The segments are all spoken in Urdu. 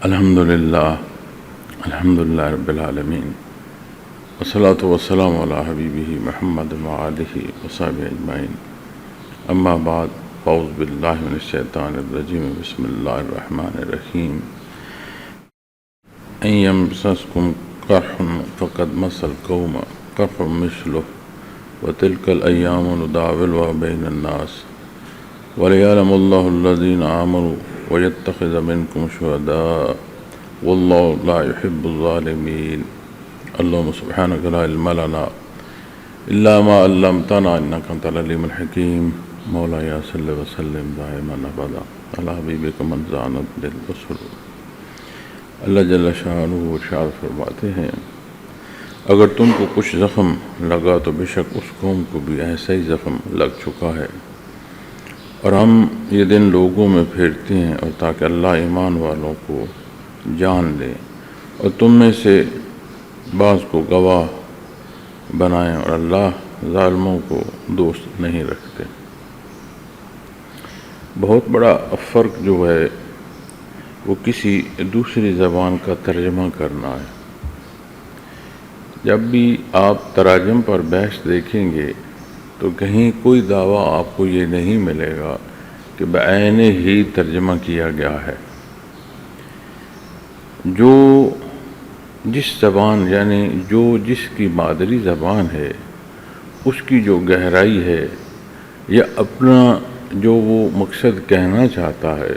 الحمدللہ رب العالمین والصلاة والسلام علی حبیبہ محمد وآلہ وصحبہ اجمعین اما بعد اعوذ باللہ من الشیطان الرجیم بسم اللہ الرحمن الرحیم ان یمسسکم قرح فقد مس القوم قرح مثلہ وتلک الایام نداولها بین الناس ولیعلم اللہ الذین آمنوا ویتخذ منکم شہداء واللہ لا يحب الظالمین اللہم سبحانک لا علم لنا الا ما علمتنا انک انت العلیم الحکیم مولا یا صلی وسلم دائما ابدا علی حبیبک من زانت بالبصر۔ اللہ جل شانہ ارشاد فرماتے ہیں اگر تم کو کچھ زخم لگا تو بے شک اس قوم کو بھی ایسا ہی زخم لگ چکا ہے، اور ہم یہ دن لوگوں میں پھیرتے ہیں اور تاکہ اللہ ایمان والوں کو جان لے اور تم میں سے بعض کو گواہ بنائیں، اور اللہ ظالموں کو دوست نہیں رکھتے۔ بہت بڑا فرق جو ہے وہ کسی دوسری زبان کا ترجمہ کرنا ہے۔ جب بھی آپ تراجم پر بحث دیکھیں گے تو کہیں کوئی دعویٰ آپ کو یہ نہیں ملے گا کہ بعین ہی ترجمہ کیا گیا ہے۔ جو جس زبان یعنی جو جس کی مادری زبان ہے اس کی جو گہرائی ہے یا اپنا جو وہ مقصد کہنا چاہتا ہے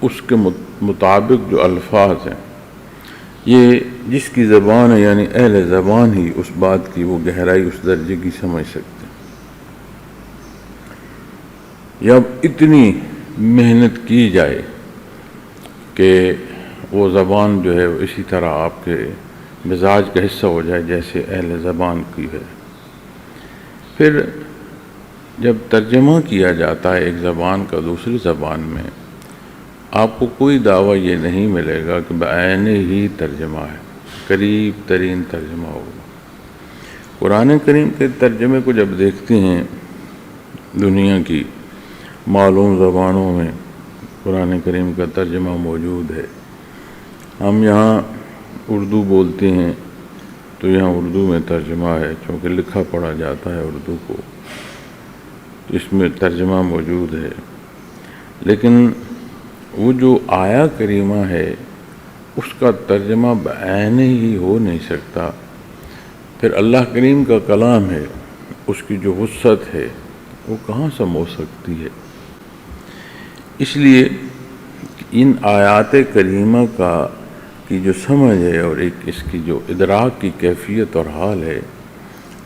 اس کے مطابق جو الفاظ ہیں، یہ جس کی زبان ہے یعنی اہل زبان ہی اس بات کی وہ گہرائی اس درجے کی سمجھ سکتے ہیں۔ یا اتنی محنت کی جائے کہ وہ زبان جو ہے اسی طرح آپ کے مزاج کا حصہ ہو جائے جیسے اہل زبان کی ہے، پھر جب ترجمہ کیا جاتا ہے ایک زبان کا دوسری زبان میں آپ کو کوئی دعویٰ یہ نہیں ملے گا کہ بعین ہی ترجمہ ہے، قریب ترین ترجمہ ہوگا۔ قرآن کریم کے ترجمے کو جب دیکھتے ہیں دنیا کی معلوم زبانوں میں قرآن کریم کا ترجمہ موجود ہے۔ ہم یہاں اردو بولتے ہیں تو یہاں اردو میں ترجمہ ہے، چونکہ لکھا پڑھا جاتا ہے اردو کو، تو اس میں ترجمہ موجود ہے، لیکن وہ جو آیا کریمہ ہے اس کا ترجمہ بعین ہی ہو نہیں سکتا۔ پھر اللہ کریم کا کلام ہے، اس کی جو وسعت ہے وہ کہاں سم ہو سکتی ہے۔ اس لیے ان آیات کریمہ کی جو سمجھ ہے اور ایک اس کی جو ادراک کی کیفیت اور حال ہے،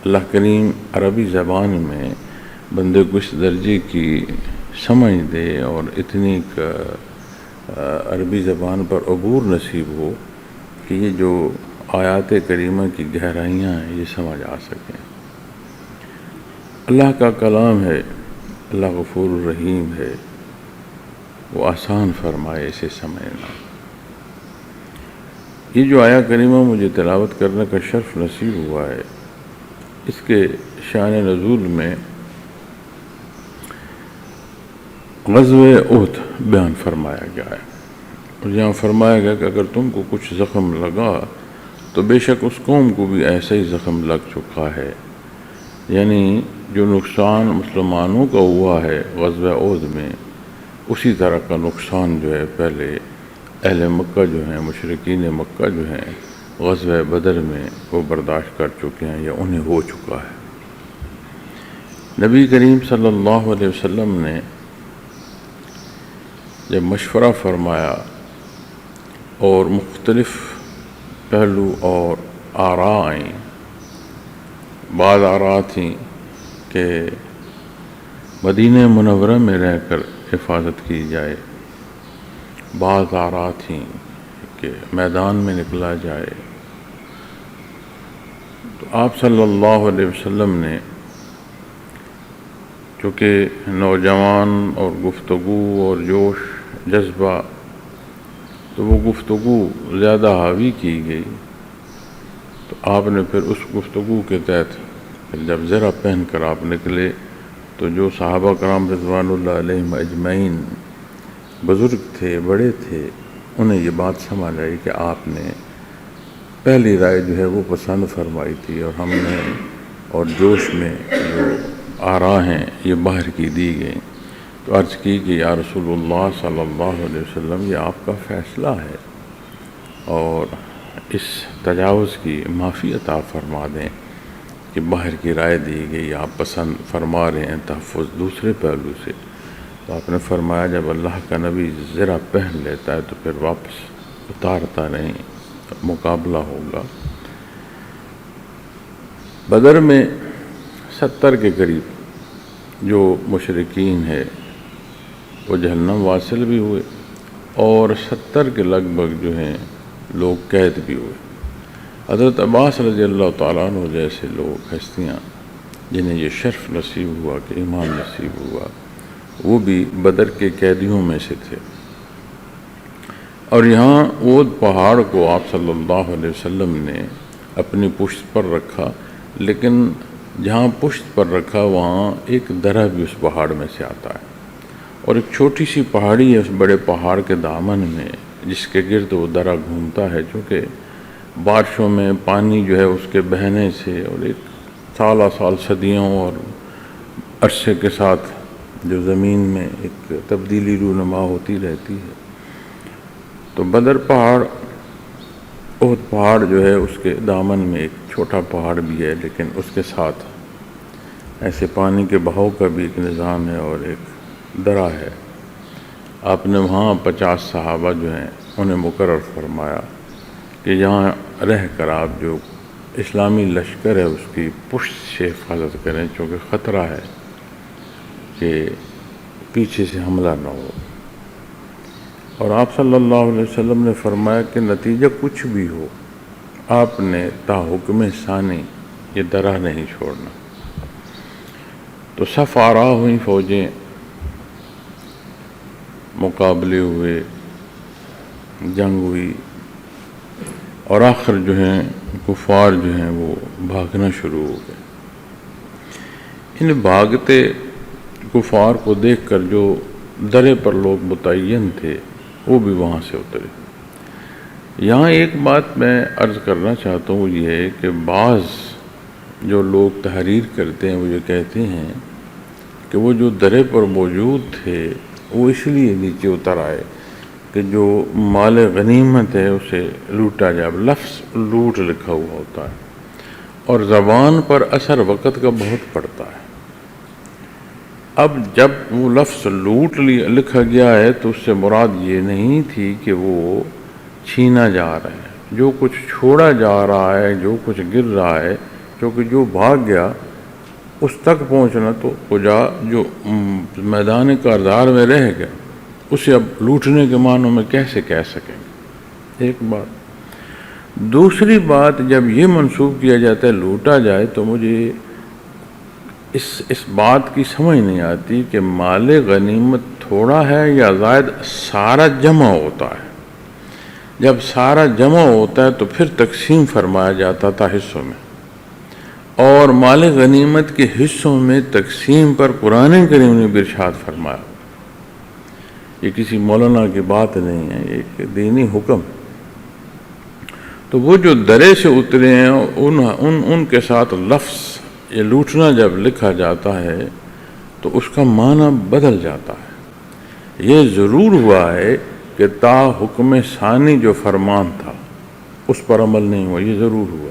اللہ کریم عربی زبان میں بندے کو اس درجے کی سمجھ دے اور اتنی عربی زبان پر عبور نصیب ہو کہ یہ جو آیات کریمہ کی گہرائیاں ہیں یہ سمجھ آ سکیں۔ اللہ کا کلام ہے، اللہ غفور الرحیم ہے، وہ آسان فرمائے اسے سمجھنا۔ یہ جو آیا کریمہ مجھے تلاوت کرنے کا شرف نصیب ہوا ہے، اس کے شان نزول میں غزوہ احد بیان فرمایا گیا ہے، اور یہاں فرمایا گیا کہ اگر تم کو کچھ زخم لگا تو بے شک اس قوم کو بھی ایسا ہی زخم لگ چکا ہے، یعنی جو نقصان مسلمانوں کا ہوا ہے غزوہ احد میں اسی طرح کا نقصان جو ہے پہلے اہل مکہ جو ہیں، مشرکین مکہ جو ہیں غزوہ بدر میں وہ برداشت کر چکے ہیں یا انہیں ہو چکا ہے۔ نبی کریم صلی اللہ علیہ وسلم نے جب مشورہ فرمایا اور مختلف پہلو اور آراء آئیں، بعض آراء تھیں کہ مدینہ منورہ میں رہ کر حفاظت کی جائے، بعض آراء تھیں کہ میدان میں نکلا جائے، تو آپ صلی اللہ علیہ وسلم نے چونکہ نوجوان اور گفتگو اور جوش جذبہ، تو وہ گفتگو زیادہ حاوی کی گئی، تو آپ نے پھر اس گفتگو کے تحت جب زرہ پہن کر آپ نکلے تو جو صحابہ کرام رضوان اللہ علیہم اجمعین بزرگ تھے، بڑے تھے، انہیں یہ بات سمجھ آئی کہ آپ نے پہلی رائے جو ہے وہ پسند فرمائی تھی، اور ہم نے اور جوش میں جو آراء ہیں یہ باہر کی دی گئیں، تو عرض کی کہ یا رسول اللہ صلی اللہ علیہ وسلم، یہ آپ کا فیصلہ ہے، اور اس تجاوز کی معافی عطا فرما دیں کہ باہر کی رائے دی گئی، آپ پسند فرما رہے ہیں تحفظ دوسرے پہلو سے۔ تو آپ نے فرمایا جب اللہ کا نبی زرہ پہن لیتا ہے تو پھر واپس اتارتا نہیں، مقابلہ ہوگا۔ بدر میں 70 کے قریب جو مشرکین ہے وہ جہنم واصل بھی ہوئے، اور 70 کے لگ بھگ جو ہیں لوگ قید بھی ہوئے۔ حضرت عباس رضی اللہ تعالیٰ عنہ جیسے لوگ، ہستیاں جنہیں یہ شرف نصیب ہوا کہ ایمان نصیب ہوا، وہ بھی بدر کے قیدیوں میں سے تھے۔ اور یہاں اود پہاڑ کو آپ صلی اللہ علیہ وسلم نے اپنی پشت پر رکھا، لیکن جہاں پشت پر رکھا وہاں ایک درہ بھی اس پہاڑ میں سے آتا ہے، اور ایک چھوٹی سی پہاڑی ہے اس بڑے پہاڑ کے دامن میں جس کے گرد وہ درہ گھومتا ہے، چونکہ بارشوں میں پانی جو ہے اس کے بہنے سے اور ایک سالہ سال صدیوں اور عرصے کے ساتھ جو زمین میں ایک تبدیلی رونما ہوتی رہتی ہے، تو بدر پہاڑ، احد پہاڑ جو ہے اس کے دامن میں ایک چھوٹا پہاڑ بھی ہے، لیکن اس کے ساتھ ایسے پانی کے بہاؤ کا بھی ایک نظام ہے اور ایک درہ ہے۔ آپ نے وہاں 50 صحابہ جو ہیں انہیں مقرر فرمایا کہ یہاں رہ کر آپ جو اسلامی لشکر ہے اس کی پشت سے حفاظت کریں، چونکہ خطرہ ہے کہ پیچھے سے حملہ نہ ہو۔ اور آپ صلی اللہ علیہ وسلم نے فرمایا کہ نتیجہ کچھ بھی ہو، آپ نے تا حکم ثانی یہ درہ نہیں چھوڑنا۔ تو صف آراء ہوئیں فوجیں، مقابلے ہوئے، جنگ ہوئی، اور آخر جو ہیں کفار جو ہیں وہ بھاگنا شروع ہو گئے۔ ان بھاگتے کفار کو دیکھ کر جو درے پر لوگ متعین تھے وہ بھی وہاں سے اترے۔ یہاں ایک بات میں عرض کرنا چاہتا ہوں، یہ ہے کہ بعض جو لوگ تحریر کرتے ہیں وہ یہ کہتے ہیں کہ وہ جو درے پر موجود تھے وہ اس لیے نیچے اتر آئے کہ جو مال غنیمت ہے اسے لوٹا جائے۔ لفظ لوٹ لکھا ہوا ہوتا ہے اور زبان پر اثر وقت کا بہت پڑتا ہے۔ اب جب وہ لفظ لوٹ لکھا گیا ہے تو اس سے مراد یہ نہیں تھی کہ وہ چھینا جا رہا ہے، جو کچھ چھوڑا جا رہا ہے، جو کچھ گر رہا ہے، کیونکہ جو بھاگ گیا اس تک پہنچنا تو کجا جو میدان کارزار میں رہ گیا اسے اب لوٹنے کے معنوں میں کیسے کہہ سکیں گے؟ ایک بات۔ دوسری بات، جب یہ منسوب کیا جاتا ہے لوٹا جائے تو مجھے اس بات کی سمجھ نہیں آتی کہ مال غنیمت تھوڑا ہے یا زائد سارا جمع ہوتا ہے۔ جب سارا جمع ہوتا ہے تو پھر تقسیم فرمایا جاتا تھا حصوں میں، اور مال غنیمت کے حصوں میں تقسیم پر قرآن کریم نے بھی ارشاد فرمایا۔ یہ کسی مولانا کی بات نہیں ہے، ایک دینی حکم۔ تو وہ جو درے سے اترے ہیں ان کے ساتھ لفظ یہ لوٹنا جب لکھا جاتا ہے تو اس کا معنی بدل جاتا ہے۔ یہ ضرور ہوا ہے کہ تا حکم ثانی جو فرمان تھا اس پر عمل نہیں ہوا، یہ ضرور ہوا۔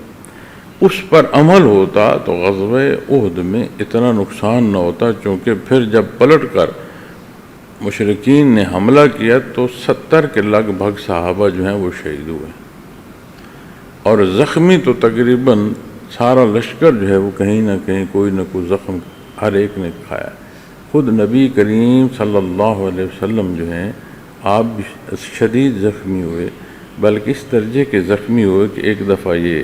اس پر عمل ہوتا تو غزوہ احد میں اتنا نقصان نہ ہوتا، چونکہ پھر جب پلٹ کر مشرکین نے حملہ کیا تو 70 کے لگ بھگ صحابہ جو ہیں وہ شہید ہوئے، اور زخمی تو تقریباً سارا لشکر جو ہے وہ کہیں نہ کہیں کوئی نہ کوئی زخم ہر ایک نے کھایا۔ خود نبی کریم صلی اللہ علیہ وسلم جو ہیں آپ بھی شدید زخمی ہوئے، بلکہ اس درجے کے زخمی ہوئے کہ ایک دفعہ یہ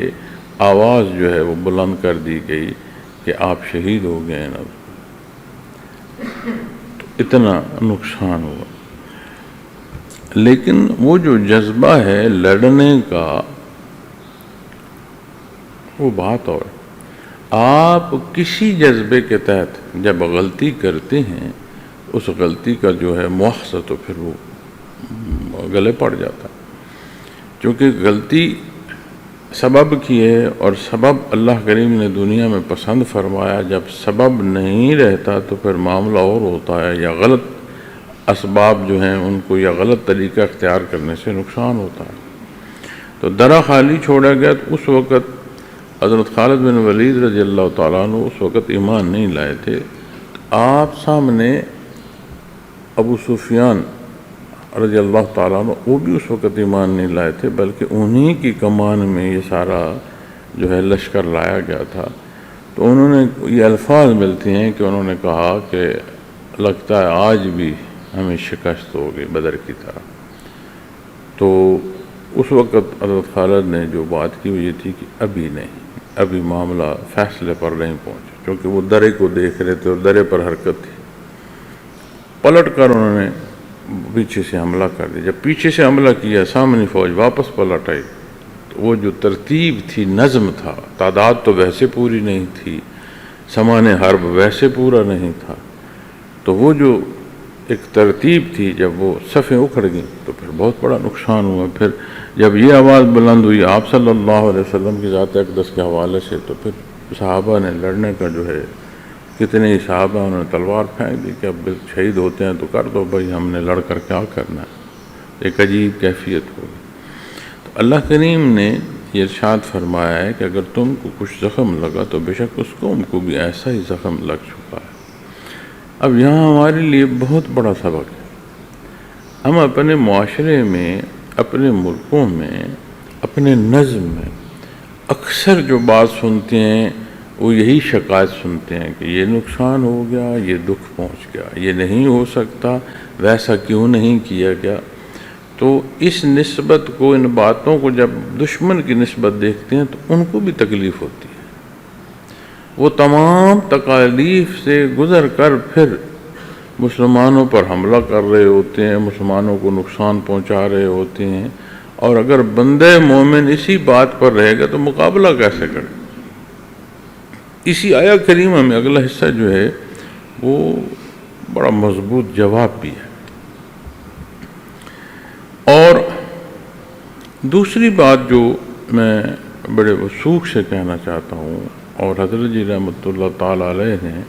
آواز جو ہے وہ بلند کر دی گئی کہ آپ شہید ہو گئے نا، تو اتنا نقصان ہوا۔ لیکن وہ جو جذبہ ہے لڑنے کا وہ بات اور آپ کسی جذبے کے تحت جب غلطی کرتے ہیں اس غلطی کا جو ہے مواخذہ تو پھر وہ گلے پڑ جاتا ہے۔ چونکہ غلطی سبب کی ہے، اور سبب اللہ کریم نے دنیا میں پسند فرمایا. جب سبب نہیں رہتا تو پھر معاملہ اور ہوتا ہے، یا غلط اسباب جو ہیں ان کو یا غلط طریقہ اختیار کرنے سے نقصان ہوتا ہے. تو درہ خالی چھوڑا گیا. تو اس وقت حضرت خالد بن ولید رضی اللہ تعالیٰ عنہ اس وقت ایمان نہیں لائے تھے. آپ سامنے ابو سفیان رضی اللہ تعالیٰ عنہ وہ بھی اس وقت ایمان نہیں لائے تھے، بلکہ انہی کی کمان میں یہ سارا جو ہے لشکر لایا گیا تھا. تو انہوں نے یہ الفاظ ملتے ہیں کہ انہوں نے کہا کہ لگتا ہے آج بھی ہمیں شکست ہو گئی بدر کی طرح. تو اس وقت حضرت خالد نے جو بات کی وہ یہ تھی کہ ابھی نہیں، ابھی معاملہ فیصلے پر نہیں پہنچا، کیونکہ وہ درے کو دیکھ رہے تھے اور درے پر حرکت تھی. پلٹ کر انہوں نے پیچھے سے حملہ کر دیا. جب پیچھے سے حملہ کیا سامنے فوج واپس پلٹ آئی. تو وہ جو ترتیب تھی، نظم تھا، تعداد تو ویسے پوری نہیں تھی، سامان حرب ویسے پورا نہیں تھا، تو وہ جو ایک ترتیب تھی جب وہ صفیں اکھڑ گئیں تو پھر بہت بڑا نقصان ہوا. پھر جب یہ آواز بلند ہوئی آپ صلی اللہ علیہ وسلم کی ذات اقدس کے حوالے سے، تو پھر صحابہ نے لڑنے کا جو ہے، کتنے ہی صحابہ انہوں نے تلوار پھینک دی کہ اب شہید ہوتے ہیں تو کر دو بھائی، ہم نے لڑ کر کیا کرنا ہے. ایک عجیب کیفیت ہوگی. تو اللہ کریم نے یہ ارشاد فرمایا ہے کہ اگر تم کو کچھ زخم لگا تو بے شک اس قوم کو بھی ایسا ہی زخم لگ چکا ہے. اب یہاں ہمارے لیے بہت بڑا سبق ہے. ہم اپنے معاشرے میں، اپنے ملکوں میں، اپنے نظم میں اکثر جو بات سنتے ہیں وہ یہی شکایت سنتے ہیں کہ یہ نقصان ہو گیا، یہ دکھ پہنچ گیا، یہ نہیں ہو سکتا، ویسا کیوں نہیں کیا گیا. تو اس نسبت کو، ان باتوں کو جب دشمن کی نسبت دیکھتے ہیں تو ان کو بھی تکلیف ہوتی ہے. وہ تمام تکالیف سے گزر کر پھر مسلمانوں پر حملہ کر رہے ہوتے ہیں، مسلمانوں کو نقصان پہنچا رہے ہوتے ہیں. اور اگر بندے مومن اسی بات پر رہے گا تو مقابلہ کیسے کرے؟ اسی آیہ کریمہ میں اگلا حصہ جو ہے وہ بڑا مضبوط جواب بھی ہے. اور دوسری بات جو میں بڑے وثوق سے کہنا چاہتا ہوں، اور حضرت جی رحمۃ اللہ تعالیٰ علیہ نے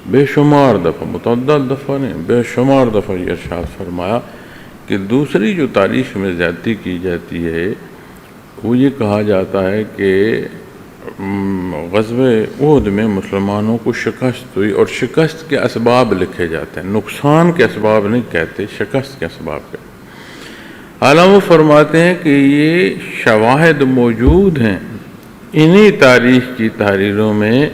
بے شمار دفعہ، متعدد دفعہ نے بے شمار دفعہ یہ ارشاد فرمایا کہ دوسری جو تاریخ میں زیادتی کی جاتی ہے وہ یہ کہا جاتا ہے کہ غزوہ احد میں مسلمانوں کو شکست ہوئی، اور شکست کے اسباب لکھے جاتے ہیں، نقصان کے اسباب نہیں کہتے، شکست کے اسباب کہتے. حالانکہ وہ فرماتے ہیں کہ یہ شواہد موجود ہیں انہی تاریخ کی تحریروں میں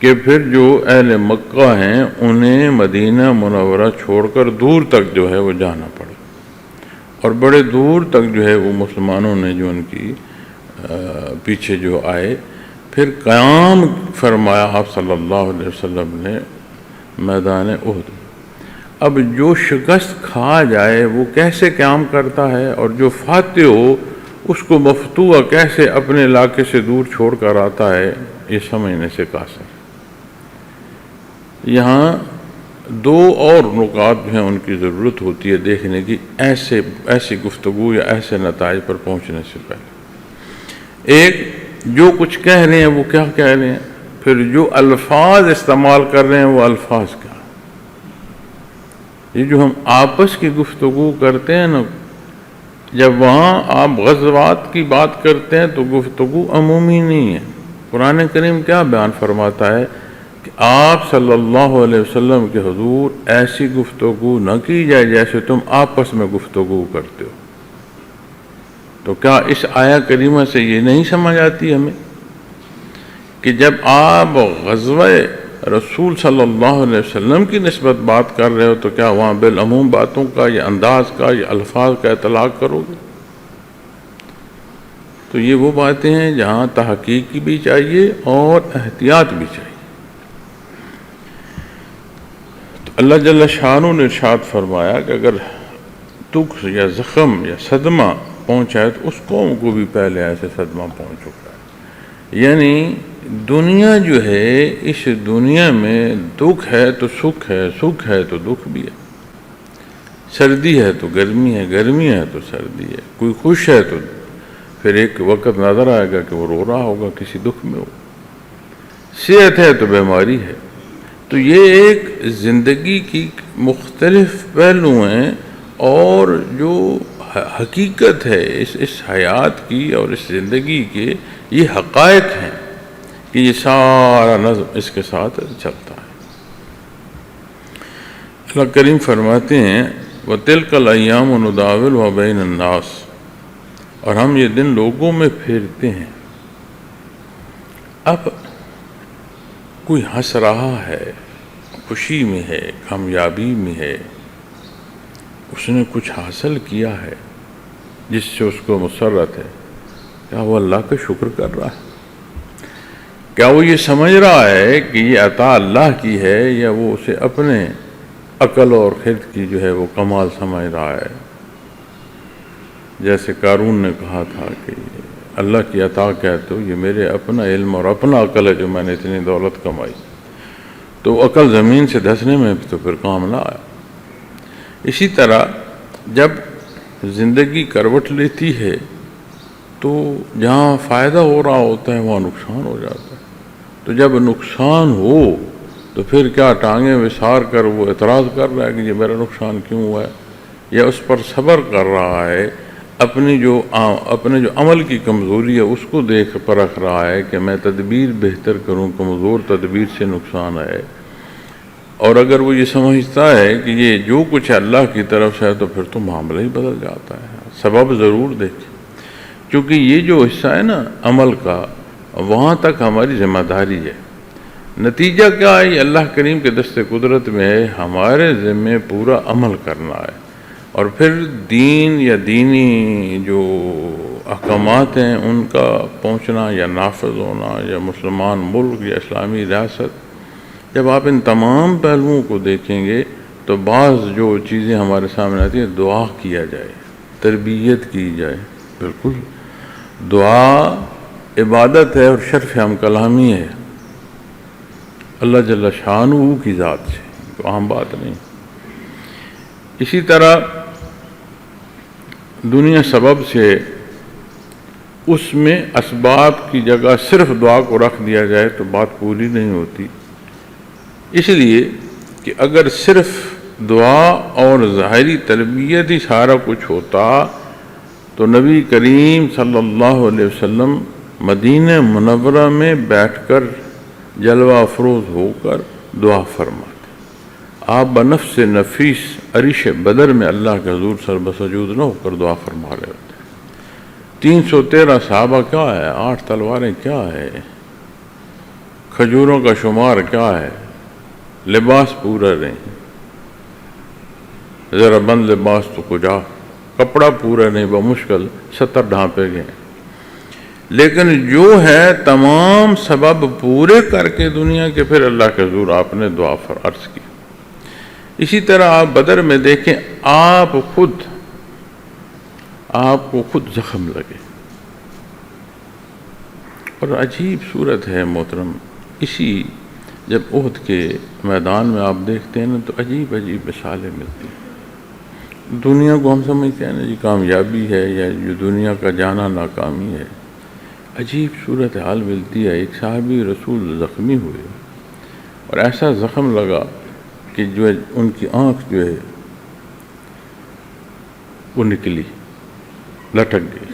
کہ پھر جو اہل مکہ ہیں انہیں مدینہ منورہ چھوڑ کر دور تک جو ہے وہ جانا پڑا، اور بڑے دور تک جو ہے وہ مسلمانوں نے جو ان کی پیچھے جو آئے. پھر قیام فرمایا آپ صلی اللہ علیہ وسلم نے میدان احد. اب جو شکست کھا جائے وہ کیسے قیام کرتا ہے، اور جو فاتح ہو اس کو مفتوح کیسے اپنے علاقے سے دور چھوڑ کر آتا ہے، یہ سمجھنے سے قاصر. یہاں دو اور نکات جو ہیں ان کی ضرورت ہوتی ہے دیکھنے کی ایسی گفتگو یا ایسے نتائج پر پہنچنے سے پہلے. ایک، جو کچھ کہہ رہے ہیں وہ کیا کہہ رہے ہیں، پھر جو الفاظ استعمال کر رہے ہیں وہ الفاظ کیا. یہ جو ہم آپس کی گفتگو کرتے ہیں نا، جب وہاں آپ غزوات کی بات کرتے ہیں تو گفتگو عمومی نہیں ہے. قرآن کریم کیا بیان فرماتا ہے کہ آپ صلی اللہ علیہ وسلم کے حضور ایسی گفتگو نہ کی جائے جیسے تم آپس میں گفتگو کرتے ہو. تو کیا اس آیہ کریمہ سے یہ نہیں سمجھ آتی ہمیں کہ جب آپ غزوہ رسول صلی اللہ علیہ وسلم کی نسبت بات کر رہے ہو تو کیا وہاں بالعموم باتوں کا یا انداز کا یا الفاظ کا اطلاق کرو گے؟ تو یہ وہ باتیں ہیں جہاں تحقیق بھی چاہیے اور احتیاط بھی چاہیے. تو اللہ جل شانہ نے ارشاد فرمایا کہ اگر دکھ یا زخم یا صدمہ پہنچا ہے تو اس قوم کو بھی پہلے ایسے صدمہ پہنچ چکا ہے. یعنی دنیا جو ہے، اس دنیا میں دکھ ہے تو سکھ ہے، سکھ ہے تو دکھ بھی ہے. سردی ہے تو گرمی ہے، گرمی ہے تو سردی ہے، کوئی خوش ہے تو پھر ایک وقت نظر آئے گا کہ وہ رو رہا ہوگا کسی دکھ میں ہو، صحت ہے تو بیماری ہے۔ تو یہ ایک زندگی کی مختلف پہلو ہیں، اور جو حقیقت ہے اس حیات کی اور اس زندگی کے، یہ حقائق ہیں کہ یہ سارا نظم اس کے ساتھ چلتا ہے۔ اللہ کریم فرماتے ہیں وَتِلْكَ الْأَيَّامُ نُدَاوِلُهَا بَيْنَ النَّاسِ، اور ہم یہ دن لوگوں میں پھیرتے ہیں۔ اب کوئی ہنس رہا ہے، خوشی میں ہے، کامیابی میں ہے، اس نے کچھ حاصل کیا ہے جس سے اس کو مسرت ہے، کیا وہ اللہ کا شکر کر رہا ہے؟ کیا وہ یہ سمجھ رہا ہے کہ یہ عطا اللہ کی ہے، یا وہ اسے اپنے عقل اور خرد کی جو ہے وہ کمال سمجھ رہا ہے؟ جیسے قارون نے کہا تھا کہ اللہ کی عطا کہتے ہو، یہ میرے اپنا علم اور اپنا عقل ہے جو میں نے اتنی دولت کمائی۔ تو عقل زمین سے دھسنے میں تو پھر کام نہ آیا۔ اسی طرح جب زندگی کروٹ لیتی ہے تو جہاں فائدہ ہو رہا ہوتا ہے وہاں نقصان ہو جاتا ہے۔ تو جب نقصان ہو تو پھر کیا ٹانگیں وسار کر وہ اعتراض کر رہا ہے کہ یہ میرا نقصان کیوں ہوا ہے، یا اس پر صبر کر رہا ہے، اپنے جو عمل کی کمزوری ہے اس کو دیکھ پرکھ رہا ہے کہ میں تدبیر بہتر کروں، کمزور تدبیر سے نقصان ہے۔ اور اگر وہ یہ سمجھتا ہے کہ یہ جو کچھ اللہ کی طرف سے ہے تو پھر تو معاملہ ہی بدل جاتا ہے۔ سبب ضرور دیکھیں، کیونکہ یہ جو حصہ ہے نا عمل کا، وہاں تک ہماری ذمہ داری ہے۔ نتیجہ کیا ہے؟ یہ اللہ کریم کے دست قدرت میں ہے، ہمارے ذمہ پورا عمل کرنا ہے، اور پھر دین یا دینی جو احکامات ہیں ان کا پہنچنا یا نافذ ہونا، یا مسلمان ملک یا اسلامی ریاست، جب آپ ان تمام پہلوؤں کو دیکھیں گے تو بعض جو چیزیں ہمارے سامنے آتی ہیں، دعا کیا جائے، تربیت کی جائے۔ بالکل دعا عبادت ہے اور شرف ہم کلامی ہے اللہ جل شانہ کی ذات سے، تو عام بات نہیں۔ اسی طرح دنیا سبب سے اس میں اسباب کی جگہ صرف دعا کو رکھ دیا جائے تو بات پوری نہیں ہوتی، اس لیے کہ اگر صرف دعا اور ظاہری تربیت ہی سارا کچھ ہوتا تو نبی کریم صلی اللہ علیہ وسلم مدینہ منورہ میں بیٹھ کر جلوہ افروز ہو کر دعا فرماتے۔ آپ بنفس نفیس عرش بدر میں اللہ کے حضور سر بسجود نہ ہو کر دعا فرما رہے ہوتے۔ 313 صحابہ کیا ہے، 8 تلواریں کیا ہے، کھجوروں کا شمار کیا ہے، لباس پورا نہیں، ذرا بند لباس تو کجا، کپڑا پورا نہیں، بمشکل 70 ڈھانپے گئے، لیکن جو ہے تمام سبب پورے کر کے دنیا کے پھر اللہ کے حضور آپ نے دعا عرض کی۔ اسی طرح آپ بدر میں دیکھیں، آپ کو خود زخم لگے، اور عجیب صورت ہے محترم، اسی جب احد کے میدان میں آپ دیکھتے ہیں نا تو عجیب عجیب مثالیں ملتی ہیں۔ دنیا کو ہم سمجھتے ہیں نا جی کامیابی ہے، یا جو دنیا کا جانا ناکامی ہے، عجیب صورت حال ملتی ہے۔ ایک صحابی رسول زخمی ہوئے اور ایسا زخم لگا کہ جو ان کی آنکھ جو ہے وہ نکلی، لٹک گئی۔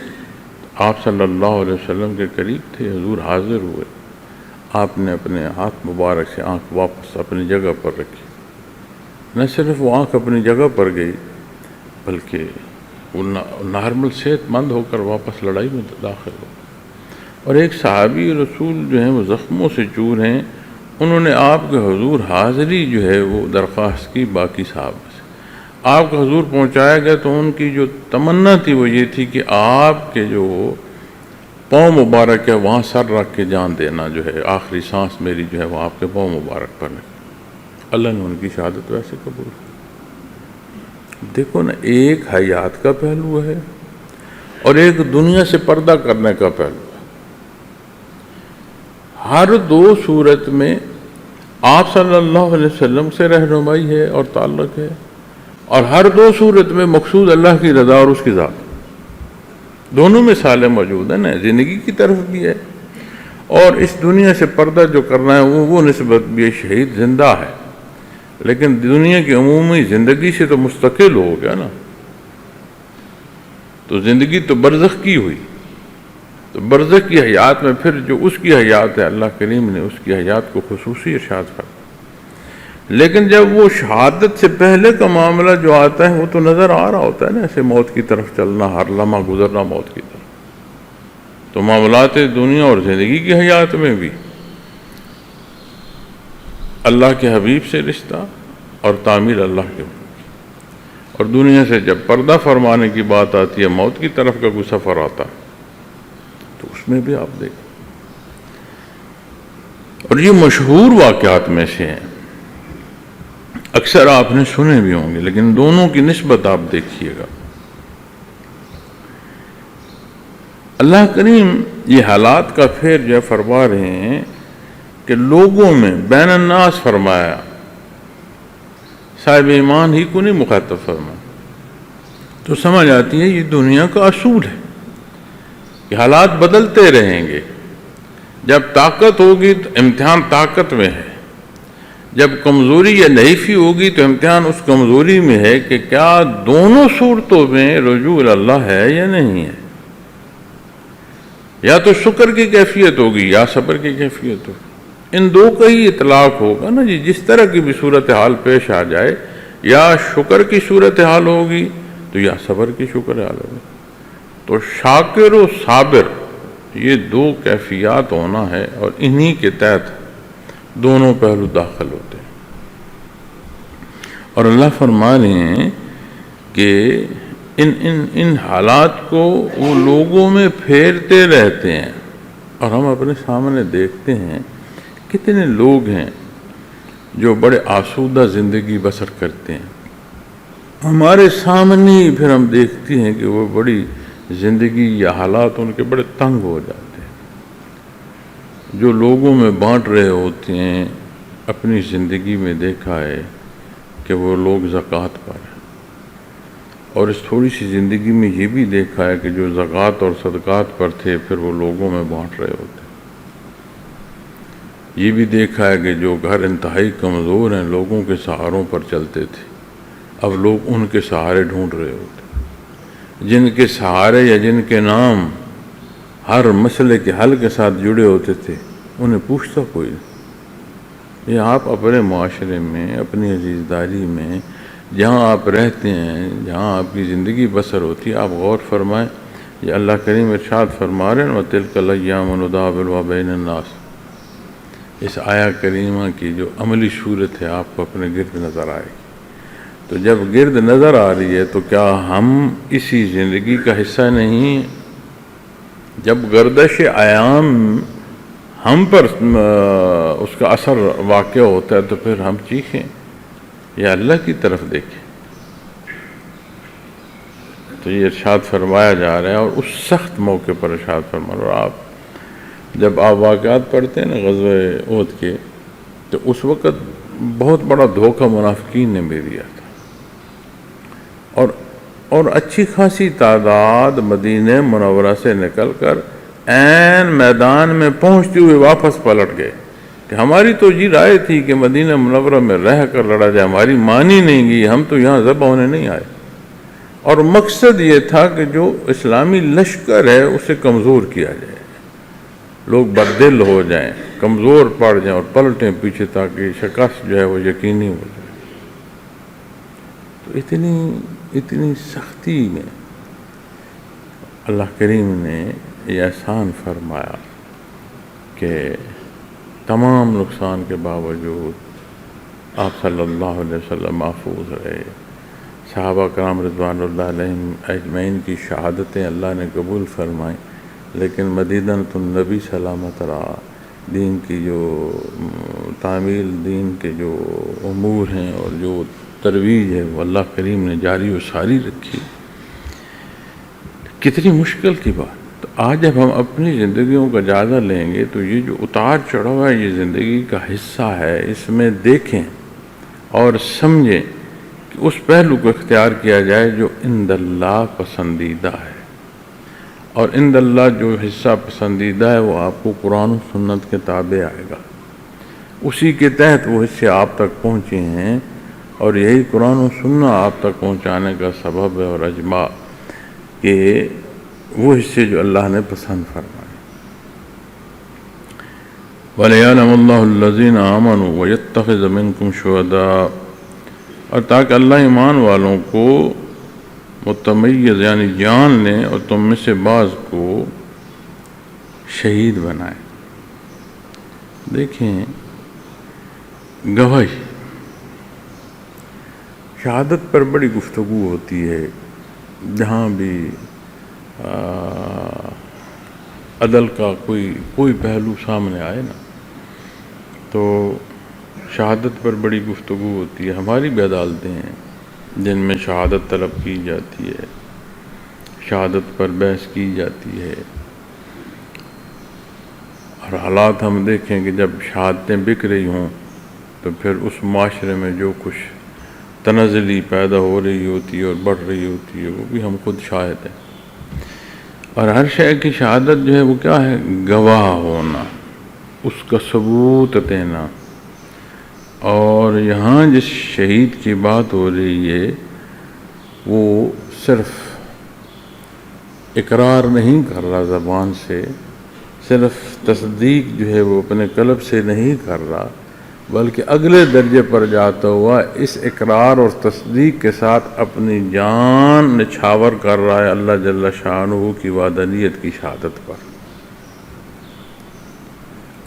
آپ صلی اللہ علیہ وسلم کے قریب تھے، حضور حاضر ہوئے، آپ نے اپنے ہاتھ مبارک سے آنکھ واپس اپنی جگہ پر رکھی۔ نہ صرف وہ آنکھ اپنی جگہ پر گئی بلکہ وہ نارمل صحت مند ہو کر واپس لڑائی میں داخل ہو۔ اور ایک صحابی رسول جو ہیں وہ زخموں سے چور ہیں، انہوں نے آپ کے حضور حاضری جو ہے وہ درخواست کی باقی صحابہ سے۔ آپ کا حضور پہنچایا گیا تو ان کی جو تمنا تھی وہ یہ تھی کہ آپ کے جو پاؤں مبارک ہے وہاں سر رکھ کے جان دینا، جو ہے آخری سانس میری جو ہے وہ آپ کے پاؤں مبارک پر ہے۔ اللہ نے ان کی شہادت ویسے قبول کی۔ دیکھو نا، ایک حیات کا پہلو ہے اور ایک دنیا سے پردہ کرنے کا پہلو ہے۔ ہر دو صورت میں آپ صلی اللہ علیہ وسلم سے رہنمائی ہے اور تعلق ہے، اور ہر دو صورت میں مقصود اللہ کی رضا اور اس کی ذات، دونوں مثالیں موجود ہیں نا، زندگی کی طرف بھی ہے اور اس دنیا سے پردہ جو کرنا ہے وہ نسبت بھی ہے، شہید زندہ ہے لیکن دنیا کی عمومی زندگی سے تو مستقل ہو گیا نا، تو زندگی تو برزخ کی ہوئی، تو برزخ کی حیات میں پھر جو اس کی حیات ہے اللہ کریم نے اس کی حیات کو خصوصی ارشاد فرمایا۔ لیکن جب وہ شہادت سے پہلے کا معاملہ جو آتا ہے وہ تو نظر آ رہا ہوتا ہے نا، ایسے موت کی طرف چلنا، ہر لمحہ گزرنا موت کی طرف، تو معاملات دنیا اور زندگی کی حیات میں بھی اللہ کے حبیب سے رشتہ اور تعمیر اللہ کے حکم، اور دنیا سے جب پردہ فرمانے کی بات آتی ہے، موت کی طرف کا کوئی سفر آتا ہے تو اس میں بھی آپ دیکھیں، اور یہ مشہور واقعات میں سے ہیں، اکثر آپ نے سنے بھی ہوں گے، لیکن دونوں کی نسبت آپ دیکھیے گا۔ اللہ کریم یہ حالات کا پھر جو فرما رہے ہیں کہ لوگوں میں بین الناس فرمایا، صاحب ایمان ہی کو نہیں مخاطب فرمایا، تو سمجھ آتی ہے یہ دنیا کا اصول ہے کہ حالات بدلتے رہیں گے، جب طاقت ہوگی تو امتحان طاقت میں ہے، جب کمزوری یا ضعیفی ہوگی تو امتحان اس کمزوری میں ہے کہ کیا دونوں صورتوں میں رجوع اللہ ہے یا نہیں ہے، یا تو شکر کی کیفیت ہوگی یا صبر کی کیفیت ہوگی، ان دو کا ہی اطلاق ہوگا نا جی، جس طرح کی بھی صورتحال پیش آ جائے، یا شکر کی صورتحال ہوگی تو یا صبر کی صورتحال ہوگی، تو شاکر و صابر یہ دو کیفیات ہونا ہے، اور انہی کے تحت دونوں پہلو داخل ہوتے ہیں۔ اور اللہ فرما رہے ہیں کہ ان حالات کو وہ لوگوں میں پھیرتے رہتے ہیں، اور ہم اپنے سامنے دیکھتے ہیں کتنے لوگ ہیں جو بڑے آسودہ زندگی بسر کرتے ہیں، ہمارے سامنے ہی پھر ہم دیکھتے ہیں کہ وہ بڑی زندگی یا حالات ان کے بڑے تنگ ہو جاتے ہیں، جو لوگوں میں بانٹ رہے ہوتے ہیں۔ اپنی زندگی میں دیکھا ہے کہ وہ لوگ زکوٰۃ پر ہیں، اور اس تھوڑی سی زندگی میں یہ بھی دیکھا ہے کہ جو زکوٰۃ اور صدقات پر تھے پھر وہ لوگوں میں بانٹ رہے ہوتے ہیں، یہ بھی دیکھا ہے کہ جو گھر انتہائی کمزور ہیں لوگوں کے سہاروں پر چلتے تھے، اب لوگ ان کے سہارے ڈھونڈ رہے ہوتے ہیں، جن کے سہارے یا جن کے نام ہر مسئلے کے حل کے ساتھ جڑے ہوتے تھے انہیں پوچھتا کوئی نہیں۔ یہ آپ اپنے معاشرے میں، اپنی عزیزداری میں، جہاں آپ رہتے ہیں، جہاں آپ کی زندگی بسر ہوتی ہے، آپ غور فرمائیں، یہ اللہ کریم ارشاد فرما رہے ہیں وَتِلْكَ الْأَيَّامُ نُدَاوِلُهَا بَيْنَ النَّاسِ، اس آیہ کریمہ کی جو عملی صورت ہے آپ کو اپنے گرد نظر آئے گی۔ تو جب گرد نظر آ رہی ہے تو کیا ہم اسی زندگی کا حصہ نہیں ہیں؟ جب گردش ایام ہم پر اس کا اثر واقع ہوتا ہے تو پھر ہم چیخیں یا اللہ کی طرف دیکھیں۔ تو یہ ارشاد فرمایا جا رہا ہے، اور اس سخت موقع پر ارشاد فرما رہا ہے۔ اور جب آپ واقعات پڑھتے ہیں نا غزوہ احد کے، تو اس وقت بہت بڑا دھوکہ منافقین نے بھی دیا تھا، اور اچھی خاصی تعداد مدینہ منورہ سے نکل کر عین میدان میں پہنچتے ہوئے واپس پلٹ گئے کہ ہماری تو یہ رائے تھی کہ مدینہ منورہ میں رہ کر لڑا جائے، ہماری مانی نہیں گئی، ہم تو یہاں ذبح ہونے نہیں آئے۔ اور مقصد یہ تھا کہ جو اسلامی لشکر ہے اسے کمزور کیا جائے، لوگ بددل ہو جائیں، کمزور پڑ جائیں اور پلٹیں پیچھے، تاکہ شکست جو ہے وہ یقینی ہو جائے۔ تو اتنی سختی میں اللہ کریم نے یہ احسان فرمایا کہ تمام نقصان کے باوجود آپ صلی اللہ علیہ وسلم محفوظ رہے، صحابہ کرام رضوان اللہ علیہم اجمعین کی شہادتیں اللہ نے قبول فرمائیں، لیکن مدینۃ النبی سلامت رہا، دین کی جو تعمیل، دین کے جو امور ہیں اور جو ترویج ہے وہ اللہ کریم نے جاری و ساری رکھی۔ کتنی مشکل کی بات۔ تو آج جب ہم اپنی زندگیوں کا جائزہ لیں گے تو یہ جو اتار چڑھاؤ ہے یہ زندگی کا حصہ ہے، اس میں دیکھیں اور سمجھیں کہ اس پہلو کو اختیار کیا جائے جو عند اللہ پسندیدہ ہے، اور عند اللہ جو حصہ پسندیدہ ہے وہ آپ کو قرآن و سنت کے تابع آئے گا، اسی کے تحت وہ حصے آپ تک پہنچے ہیں، اور یہی قرآن و سنت آپ تک پہنچانے کا سبب ہے اور اجماع کہ وہ حصے جو اللہ نے پسند فرمائے۔ وَلِيَعْلَمَ اللَّهُ الَّذِينَ آمَنُوا وَيَتَّخِذَ مِنكُمْ شُهَدَاءَ، اور تاکہ اللہ ایمان والوں کو متمیز یعنی جان لیں اور تم میں سے بعض کو شہید بنائے۔ دیکھیں گواہی، شہادت پر بڑی گفتگو ہوتی ہے، جہاں بھی عدل کا کوئی پہلو سامنے آئے نا تو شہادت پر بڑی گفتگو ہوتی ہے۔ ہماری بھی عدالتیں ہیں جن میں شہادت طلب کی جاتی ہے، شہادت پر بحث کی جاتی ہے، اور حالات ہم دیکھیں کہ جب شہادتیں بک رہی ہوں تو پھر اس معاشرے میں جو کچھ تنزلی پیدا ہو رہی ہوتی ہے اور بڑھ رہی ہوتی ہے وہ بھی ہم خود شاہد ہیں۔ اور ہر شے کی شہادت جو ہے وہ کیا ہے؟ گواہ ہونا، اس کا ثبوت دینا۔ اور یہاں جس شہید کی بات ہو رہی ہے وہ صرف اقرار نہیں کر رہا زبان سے، صرف تصدیق جو ہے وہ اپنے قلب سے نہیں کر رہا، بلکہ اگلے درجے پر جاتا ہوا اس اقرار اور تصدیق کے ساتھ اپنی جان نچھاور کر رہا ہے اللہ جل شانہ کی وحدانیت کی شہادت پر۔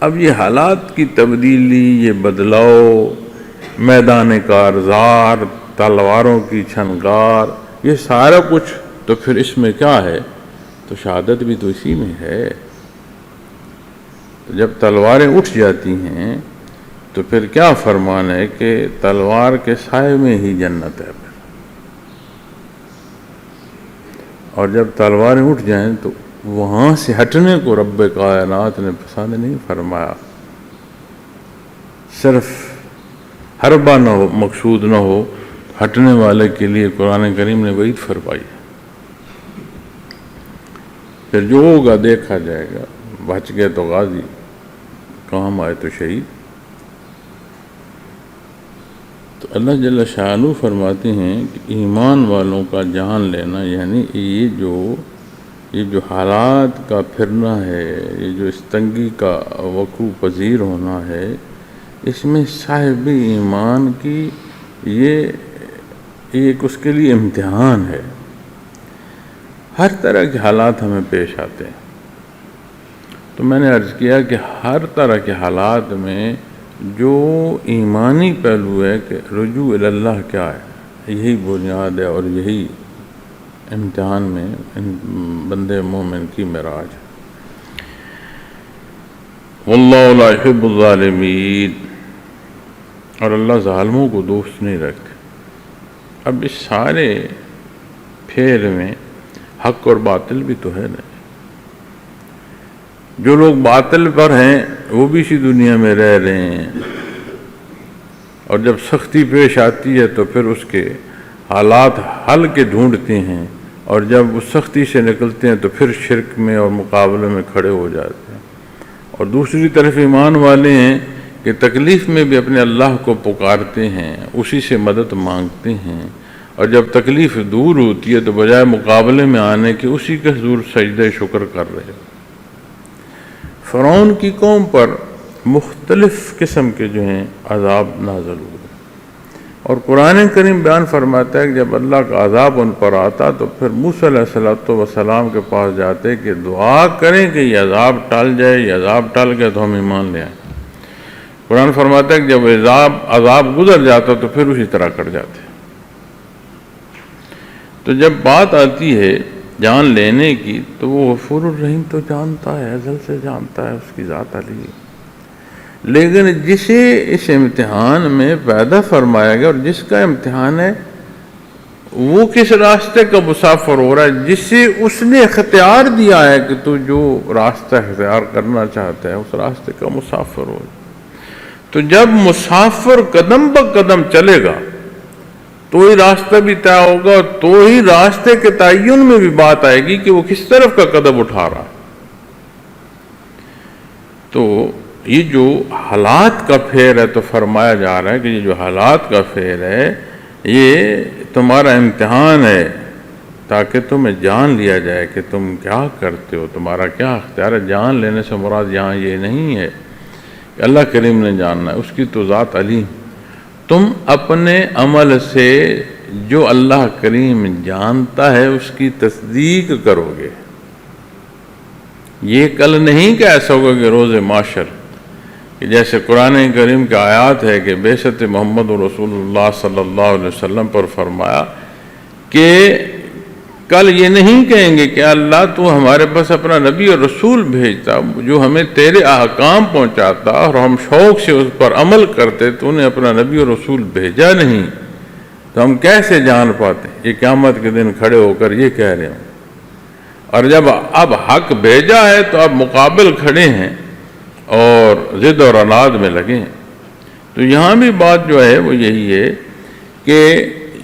اب یہ حالات کی تبدیلی، یہ بدلاؤ، میدان کارزار، تلواروں کی چھنکار، یہ سارا کچھ تو پھر اس میں کیا ہے؟ تو شہادت بھی تو اسی میں ہے۔ جب تلواریں اٹھ جاتی ہیں تو پھر کیا فرمان ہے کہ تلوار کے سائے میں ہی جنت ہے پھر، اور جب تلواریں اٹھ جائیں تو وہاں سے ہٹنے کو رب کائنات نے پسند نہیں فرمایا۔ صرف حربہ نہ ہو، مقصود نہ ہو، ہٹنے والے کے لیے قرآن کریم نے وعید فرمائی۔ پھر جو ہوگا دیکھا جائے گا، بچ گئے تو غازی، کام آئے تو شہید۔ تو اللہ جل شانہ فرماتے ہیں کہ ایمان والوں کا جان لینا، یعنی یہ جو حالات کا پھرنا ہے، یہ جو اس تنگی کا وقوع پذیر ہونا ہے، اس میں صاحب ایمان کی یہ ایک اس کے لیے امتحان ہے۔ ہر طرح کے حالات ہمیں پیش آتے ہیں، تو میں نے عرض کیا کہ ہر طرح کے حالات میں جو ایمانی پہلو ہے کہ رجوع اللہ کیا ہے، یہی بنیاد ہے اور یہی امتحان میں بندے مومن کی معراج ہے۔ واللہ لا يحب الظالمین، اور اللہ ظالموں کو دوست نہیں رکھتے۔ اب اس سارے پھیر میں حق اور باطل بھی تو ہے نا، جو لوگ باطل پر ہیں وہ بھی اسی دنیا میں رہ رہے ہیں، اور جب سختی پیش آتی ہے تو پھر اس کے حالات حل کے ڈھونڈتے ہیں، اور جب اس سختی سے نکلتے ہیں تو پھر شرک میں اور مقابلے میں کھڑے ہو جاتے ہیں۔ اور دوسری طرف ایمان والے ہیں کہ تکلیف میں بھی اپنے اللہ کو پکارتے ہیں، اسی سے مدد مانگتے ہیں، اور جب تکلیف دور ہوتی ہے تو بجائے مقابلے میں آنے کے اسی کے حضور سجدہ شکر کر رہے ہیں۔ فرعون کی قوم پر مختلف قسم کے جو ہیں عذاب نازل ہوئے، اور قرآن کریم بیان فرماتا ہے کہ جب اللہ کا عذاب ان پر آتا تو پھر موسیٰ علیہ السلام کے پاس جاتے کہ دعا کریں کہ یہ عذاب ٹل جائے، یہ عذاب ٹل گیا تو ہم ایمان لے آئیں۔ قرآن فرماتا ہے کہ جب عذاب گزر جاتا تو پھر اسی طرح کٹ جاتے۔ تو جب بات آتی ہے جان لینے کی تو وہ غفور الرحیم تو جانتا ہے، ازل سے جانتا ہے، اس کی ذات علی ہے، لیکن جسے اس امتحان میں پیدا فرمایا گیا اور جس کا امتحان ہے وہ کس راستے کا مسافر ہو رہا ہے، جسے اس نے اختیار دیا ہے کہ تو جو راستہ اختیار کرنا چاہتا ہے اس راستے کا مسافر ہو۔ تو جب مسافر قدم بہ قدم چلے گا تو ہی راستہ بھی طے ہوگا، اور تو ہی راستے کے تعین میں بھی بات آئے گی کہ وہ کس طرف کا قدم اٹھا رہا ہے۔ تو یہ جو حالات کا پھیر ہے، تو فرمایا جا رہا ہے کہ یہ جو حالات کا پھیر ہے یہ تمہارا امتحان ہے، تاکہ تمہیں جان لیا جائے کہ تم کیا کرتے ہو، تمہارا کیا اختیار ہے۔ جان لینے سے مراد یہاں یہ نہیں ہے کہ اللہ کریم نے جاننا ہے، اس کی تو ذات علیم۔ تم اپنے عمل سے جو اللہ کریم جانتا ہے اس کی تصدیق کرو گے۔ یہ کل نہیں کہ ایسا ہوگا کہ روز معاشر، کہ جیسے قرآن کریم کی آیات ہے کہ بعثت محمد رسول اللہ صلی اللہ علیہ وسلم پر فرمایا کہ کل یہ نہیں کہیں گے کہ اللہ تو ہمارے پاس اپنا نبی اور رسول بھیجتا جو ہمیں تیرے احکام پہنچاتا اور ہم شوق سے اس پر عمل کرتے، تو انہیں اپنا نبی اور رسول بھیجا نہیں، تو ہم کیسے جان پاتے؟ یہ قیامت کے دن کھڑے ہو کر یہ کہہ رہے ہوں۔ اور جب اب حق بھیجا ہے تو اب مقابل کھڑے ہیں اور ضد اور عناد میں لگے ہیں۔ تو یہاں بھی بات جو ہے وہ یہی ہے کہ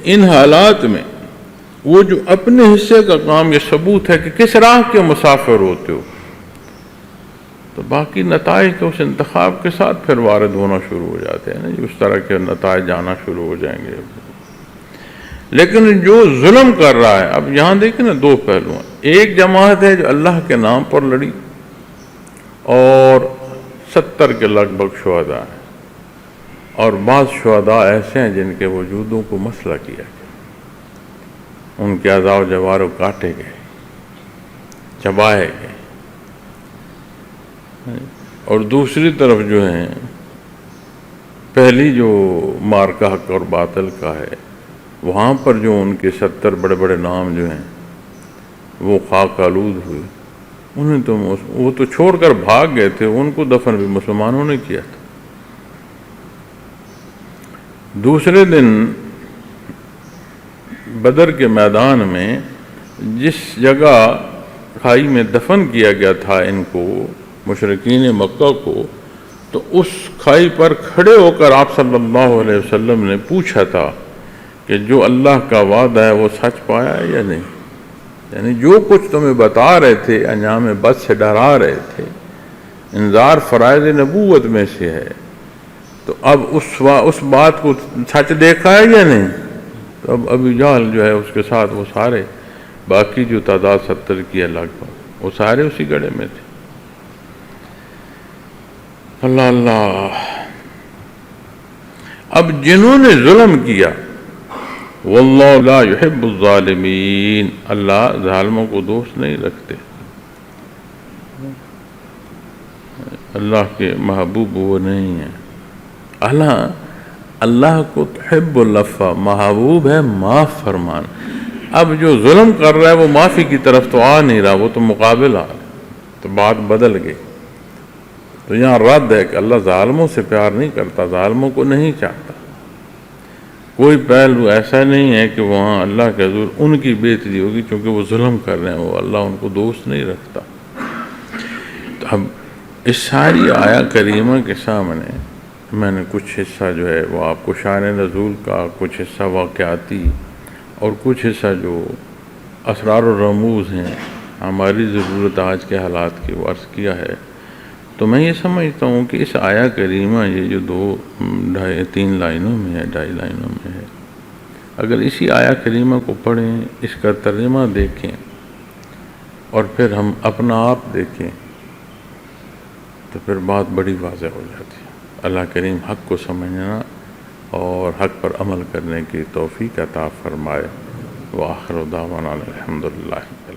ان حالات میں وہ جو اپنے حصے کا کام، یہ ثبوت ہے کہ کس راہ کے مسافر ہوتے ہو، تو باقی نتائج تو اس انتخاب کے ساتھ پھر وارد ہونا شروع ہو جاتے ہیں نا، اس طرح کے نتائج آنا شروع ہو جائیں گے۔ لیکن جو ظلم کر رہا ہے، اب یہاں دیکھیں نا دو پہلو ہیں۔ ایک جماعت ہے جو اللہ کے نام پر لڑی اور 70 کے لگ بھگ شہداء ہیں، اور بعض شہداء ایسے ہیں جن کے وجودوں کو مسئلہ کیا گیا، ان کے اعضاء و جوارح کاٹے گئے، چبائے گئے۔ اور دوسری طرف جو ہیں، پہلی جو مارکہ حق اور باطل کا ہے، وہاں پر جو ان کے 70 بڑے بڑے نام جو ہیں وہ خاک آلود ہوئے، انہیں تو وہ تو چھوڑ کر بھاگ گئے تھے، ان کو دفن بھی مسلمانوں نے کیا تھا۔ دوسرے دن بدر کے میدان میں جس جگہ کھائی میں دفن کیا گیا تھا ان کو، مشرکین مکہ کو، تو اس کھائی پر کھڑے ہو کر آپ صلی اللہ علیہ وسلم نے پوچھا تھا کہ جو اللہ کا وعدہ ہے وہ سچ پایا ہے یا نہیں؟ یعنی جو کچھ تمہیں بتا رہے تھے، انجام بد سے ڈرا رہے تھے، انذار فرائض نبوت میں سے ہے، تو اب اس بات کو سچ دیکھا ہے یا نہیں؟ تو اب ابو جہل جو ہے اس کے ساتھ وہ سارے باقی جو تعداد 70 کی ہے لگ بھگ، وہ سارے اسی گڑھے میں تھے۔ اللہ اللہ۔ اب جنہوں نے ظلم کیا، واللہ لا يحب الظالمین، اللہ ظالموں کو دوست نہیں رکھتے، اللہ کے محبوب وہ نہیں ہیں۔ اللہ کو تحب العفو، محبوب ہے معاف فرمان۔ اب جو ظلم کر رہا ہے وہ معافی کی طرف تو آ نہیں رہا، وہ تو مقابل آ رہا ہے، تو بات بدل گئی۔ تو یہاں رد ہے کہ اللہ ظالموں سے پیار نہیں کرتا، ظالموں کو نہیں چاہتا۔ کوئی پہلو ایسا نہیں ہے کہ وہاں اللہ کے حضور ان کی بےعزتی ہوگی چونکہ وہ ظلم کر رہے ہیں، وہ اللہ ان کو دوست نہیں رکھتا۔ تو اب اس ساری آیا کریمہ کے سامنے میں نے کچھ حصہ جو ہے وہ آپ کو شان نزول کا، کچھ حصہ واقعاتی اور کچھ حصہ جو اسرار و رموز ہیں ہماری ضرورت آج کے حالات کی، وہ عرض کیا ہے۔ تو میں یہ سمجھتا ہوں کہ اس آیا کریمہ یہ جو 2-3 لائنوں میں ہے، 2.5 لائنوں میں ہے، اگر اسی آیا کریمہ کو پڑھیں، اس کا ترجمہ دیکھیں اور پھر ہم اپنا آپ دیکھیں تو پھر بات بڑی واضح ہو جاتی ہے۔ اللہ کریم حق کو سمجھنا اور حق پر عمل کرنے کی توفیق عطا فرمائے۔ وآخر دعوانا الحمدللہ۔